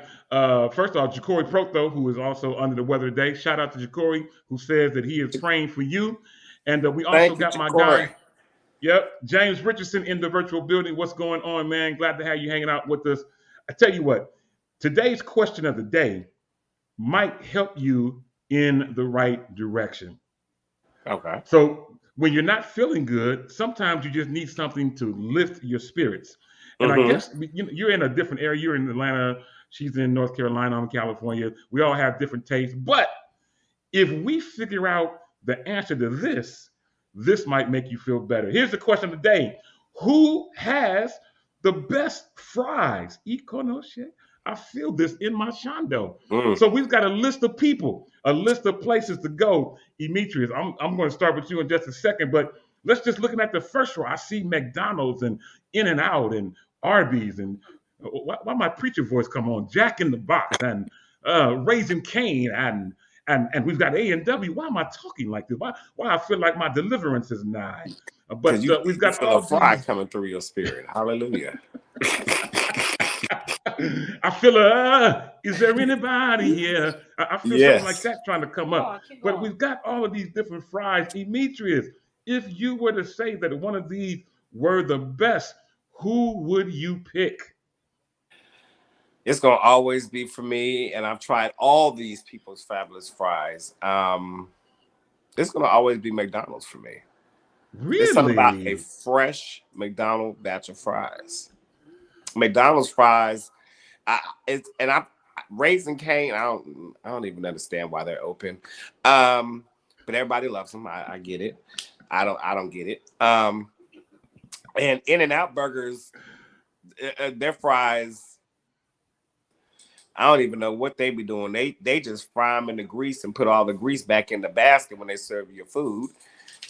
First off, Ja'Cory Proto, who is also under the weather today. Shout out to Ja'Cory, who says that he is praying for you. And we also got my guy. Yep, James Richardson in the virtual building. What's going on, man? Glad to have you hanging out with us. I tell you what, today's question of the day might help you in the right direction. Okay. So when you're not feeling good, sometimes you just need something to lift your spirits. And I guess you're in a different area. You're in Atlanta. She's in North Carolina. I'm in California. We all have different tastes. But if we figure out the answer to this might make you feel better. Here's the question of the day. Who has the best fries? I feel this in my shondo. So we've got a list of people, a list of places to go. Demetrius, I'm going to start with you in just a second, but let's just looking at the first row. I see McDonald's and In-N-Out and Arby's and why my preacher voice come on? Jack in the Box and Raising Cane and we've got A&W. Why am I talking like this? Why I feel like my deliverance is nigh? But we've got feel all a fry these. coming through your spirit. Hallelujah. I feel is there anybody here? I feel something like that trying to come up. But we've got all of these different fries. Demetrius, if you were to say that one of these were the best, who would you pick? It's gonna always be for me, and I've tried all these people's fabulous fries. It's gonna always be McDonald's for me. Really? There's something about a fresh McDonald's batch of fries. McDonald's fries, Raising Cane. I don't even understand why they're open, but everybody loves them. I get it. I don't get it. And In-N-Out burgers, their fries. I don't even know what they be doing. They just fry them in the grease and put all the grease back in the basket when they serve your food.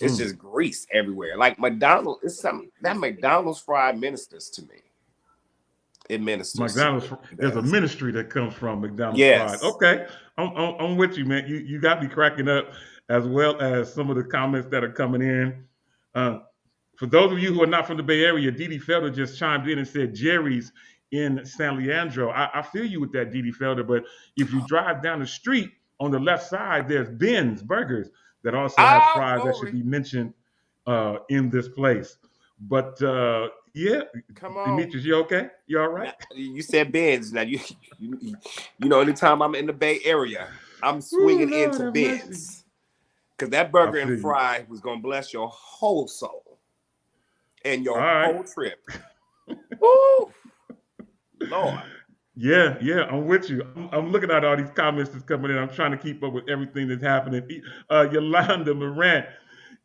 It's just grease everywhere. Like McDonald's, it's something that McDonald's fry ministers to me. It ministers. McDonald's. There's a ministry that comes from McDonald's fries. Okay, I'm with you, man. You got me cracking up, as well as some of the comments that are coming in. For those of you who are not from the Bay Area, Didi Felder just chimed in and said Jerry's in San Leandro. I feel you with that, Didi Felder. But if you drive down the street on the left side, there's Ben's Burgers that also has fries that should be mentioned in this place. But yeah, come on, Demetrius, you okay? You all right? You said Ben's. Now you know, anytime I'm in the Bay Area, I'm swinging into Ben's because that burger and fry was gonna bless your whole soul and your whole trip. Woo! Lord. Yeah, I'm with you. I'm looking at all these comments that's coming in. I'm trying to keep up with everything that's happening. Yolanda Morant,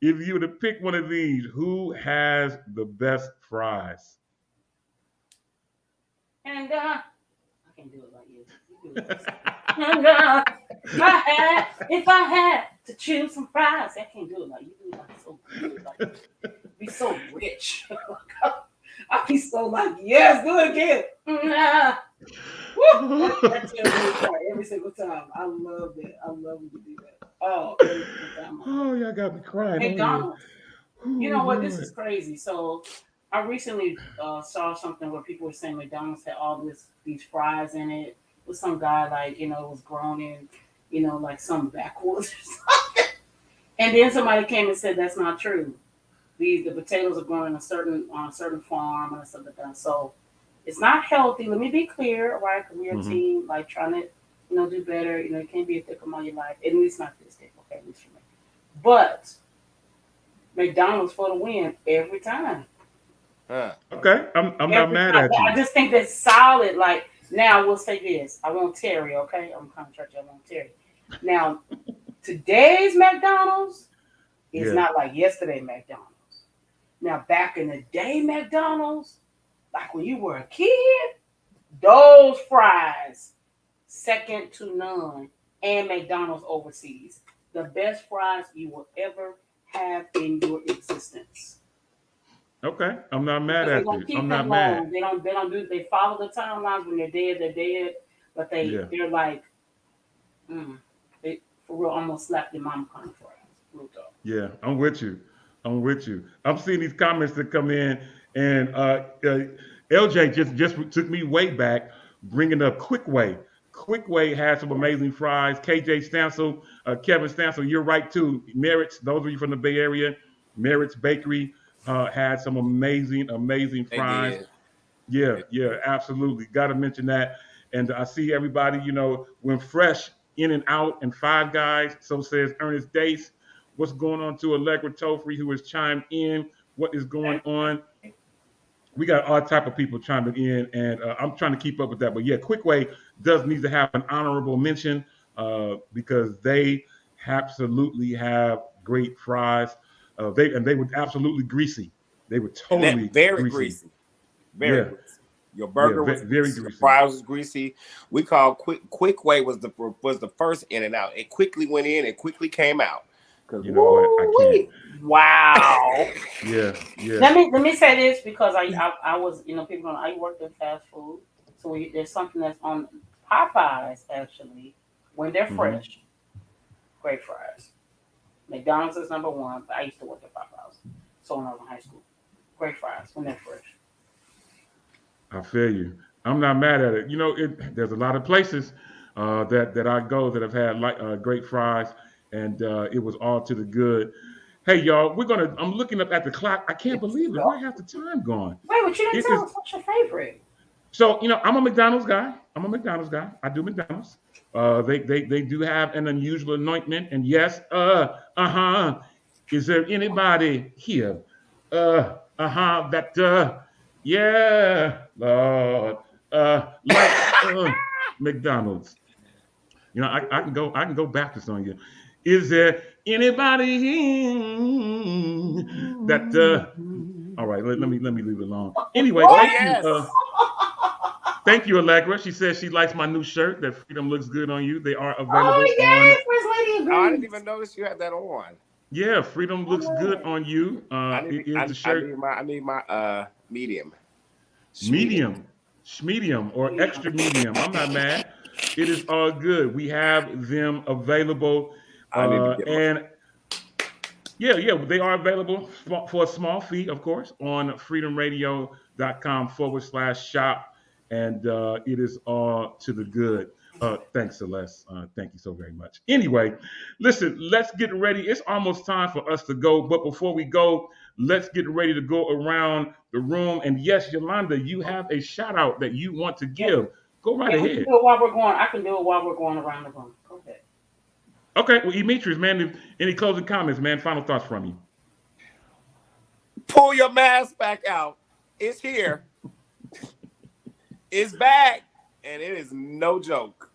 if you were to pick one of these, who has the best fries? And I can't do it like you. You do it. And if I had to choose some fries, I can't do it like you do. Like so good, like be so rich. I'll be so like, yes, do it again. That tells me every single time. I love that. I love when you do that. Oh, every single time. Y'all got me crying. McDonald's. You know what? This is crazy. So I recently saw something where people were saying McDonald's had all these fries in it. With some guy like, was grown in, like some backwoods or something. And then somebody came and said that's not true. The potatoes are grown on a certain farm and stuff like that. So it's not healthy. Let me be clear, right? Because we're a team, like trying to, do better. It can't be a thick all your life. At least not this thick, okay? At least for me. But McDonald's for the win every time. Okay, I'm not mad at you. I just think that's solid. Like now, we'll say this. I won't Terry, okay? I'm kind of churchy. I won't Terry. Now, today's McDonald's is not like yesterday McDonald's. Now, back in the day, McDonald's, like when you were a kid, those fries, second to none, and McDonald's overseas, the best fries you will ever have in your existence. Okay, I'm not mad at you. I'm not mad. They follow the timelines. When they're dead. But they're like, they for real almost slapped your mom kind of fries. Yeah, I'm with you. I'm seeing these comments that come in, and LJ just took me way back, bringing up Quickway. Quickway has some amazing fries. KJ Stansel, Kevin Stansel, you're right too. Merritt's, those of you from the Bay Area, Merritt's Bakery had some amazing fries. Yeah, absolutely. Got to mention that. And I see everybody, when fresh, In-N-Out and Five Guys. So says Ernest Dace. What's going on to Allegra Tofree, who has chimed in? What is going on? We got all type of people chiming in, and I'm trying to keep up with that. But yeah, Quickway does need to have an honorable mention because they absolutely have great fries. They were absolutely greasy. They were totally very greasy. Very greasy. Your burger was very greasy. The fries was greasy. We call Quickway was the first In-N-Out. It quickly went in. It quickly came out. Because You know what? I can't. Wow. Yeah, yeah. Let me say this because I was, people don't. I worked in fast food, so there's something that's on Popeyes actually when they're Mhm. fresh, great fries. McDonald's is number one. But I used to work at Popeyes, so when I was in high school, great fries when they're fresh. I feel you. I'm not mad at it. There's a lot of places that I go that have had like great fries, and it was all to the good. Hey, y'all, I'm looking up at the clock. I can't It's believe it. Where so. half the time gone? Wait, but you didn't It tell is us what's your favorite. so. I'm a McDonald's guy. I'm a McDonald's guy. I do McDonald's. They do have an unusual anointment, and yes, Is there anybody here? That yeah, Lord. Like McDonald's. I can go Baptist on you. Is there anybody that all right, let me leave it alone. Anyway, Oh What? yes. thank you, Allegra. She says she likes my new shirt. That freedom looks good on you. They are available Oh on. yes, First Lady Oh, I didn't agrees. even notice you had that on. Yeah, freedom I looks love good it. on you. I need It is I, the I shirt need my medium. Medium. medium, medium, or Yeah. extra medium. I'm not mad. It is all good. We have them available, I need to get my and yeah, yeah, they are available for a small fee, of course, on freedomradio.com/shop. And it is all to the good. Thanks, Celeste. Thank you so very much. Anyway, listen, let's get ready. It's almost time for us to go. But before we go, let's get ready to go around the room. And yes, Yolanda, you have a shout out that you want to Yeah, give. Go right yeah, we can ahead. do it while we're going. I can do it while we're going around the room. Go ahead. Okay, well, Demetrius, man, any closing comments, man? Final thoughts from you. pull your mask back out. It's here. It's back. And it is no joke.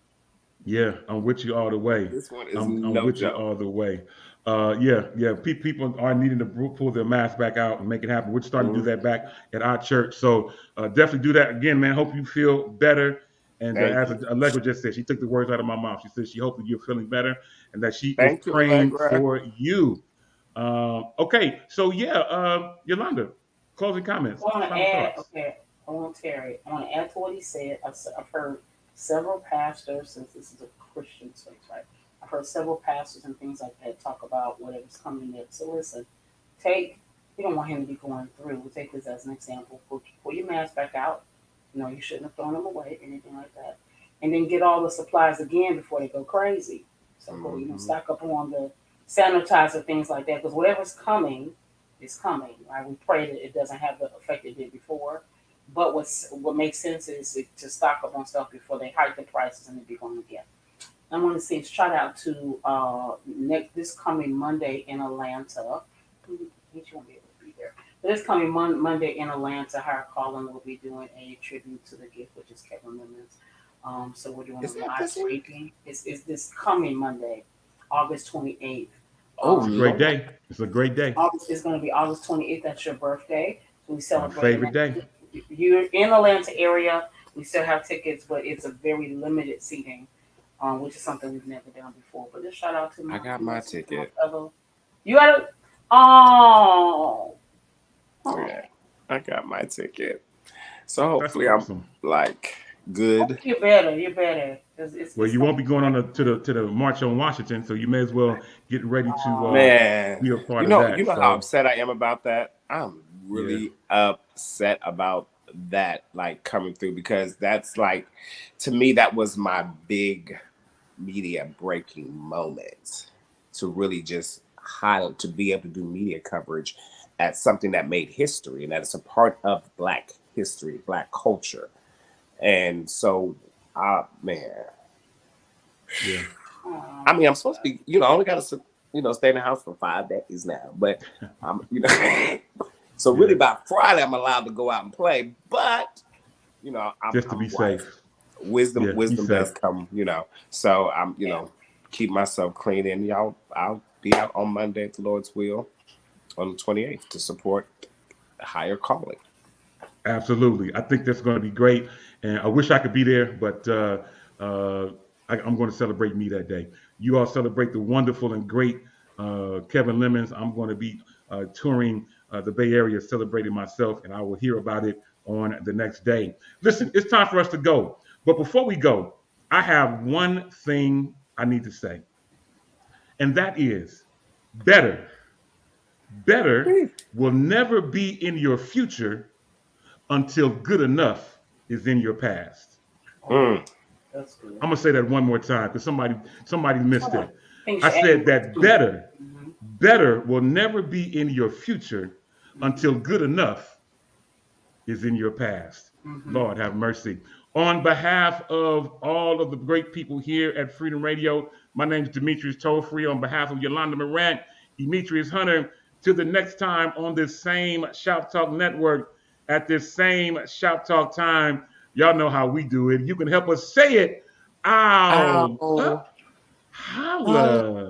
Yeah, I'm with you all the way. This one is I'm no with you joke. all the way. Yeah, yeah. People are needing to pull their masks back out and make it happen. We're starting to do Mhm. that back at our church. So definitely do that again, man. Hope you feel better. And Thank as you. Allegra just said, she took the words out of my mouth. She said she hopes that you're feeling better and that she is Thank you, praying Allegra. for you. Okay, so yeah, Yolanda, closing I comments, want to final add. thoughts. Okay, I want Terry. I want to add to what he said. I've heard several pastors, since this is a Christian space, right? I've heard several pastors and things like that talk about whatever's coming next. So listen, take. You don't want him to be going through. We'll take this as an example. Pull your mask back out. You shouldn't have thrown them away, anything like that. And then get all the supplies again before they go crazy. So Mhm. stock up on the sanitizer, things like that, because whatever's coming is coming. Right? We pray that it doesn't have the effect it did before. But what makes sense is to stock up on stuff before they hike the prices and they be going again. I want to say shout out to next this coming Monday in Atlanta. He won't be able to be there. This coming Monday in Atlanta, Higher Calling will be doing a tribute to the gift, which is Kevin Lemons. So we're doing Is a that live this week? taping. It's this coming Monday, August 28th. Oh It's a great Lord. day. It's a great day. August is going to be August 28th. That's your birthday. So we My celebrating favorite that. day. You're in Atlanta area. We still have tickets, but it's a very limited seating, which is something we've never done before. But just shout out to I my, got my ticket. fellow. You got to. Oh, oh. Yeah. I got my ticket. So That's hopefully I'm awesome. like good. You're better. You're better. Well, It's you something. won't be going on to the march on Washington, so you may as well get ready to Man, be a part you of know, you that. know how So upset I am about that. I'm yeah, really upset about that, like coming through because that's like, to me, that was my big media breaking moment to really just highlight, to be able to do media coverage at something that made history and that it's a part of Black history, Black culture, and so, man. yeah. I Oh, mean, I'm supposed to be, I only got to, stay in the house for 5 days now. But so really Yeah, by Friday, I'm allowed to go out and play. But just to be I'm wise. safe. Wisdom, Yeah, be wisdom does safe. come. So I'm, yeah. keep myself clean. And I'll be out on Monday at the Lord's will on the 28th to support Higher Calling. Absolutely. I think that's going to be great, and I wish I could be there, but uh, I'm going to celebrate me that day. You all celebrate the wonderful and great Kevin Lemons. I'm going to be touring the Bay Area, celebrating myself, and I will hear about it on the next day. Listen, it's time for us to go. But before we go, I have one thing I need to say, and that is better. Better will never be in your future until good enough is in your past. Mm. That's good. I'm gonna say that one more time because somebody missed it. Think I said that better Mhm. better will never be in your future until good enough is in your past. Mhm. Lord have mercy. On behalf of all of the great people here at Freedom Radio, my name is Demetrius Tollfree. On behalf of Yolanda Morant, Demetrius Hunter, till the next time on this same Shop Talk Network at this same Shop Talk time. Y'all know how we do it. You can help us say it out. Ow. Holla.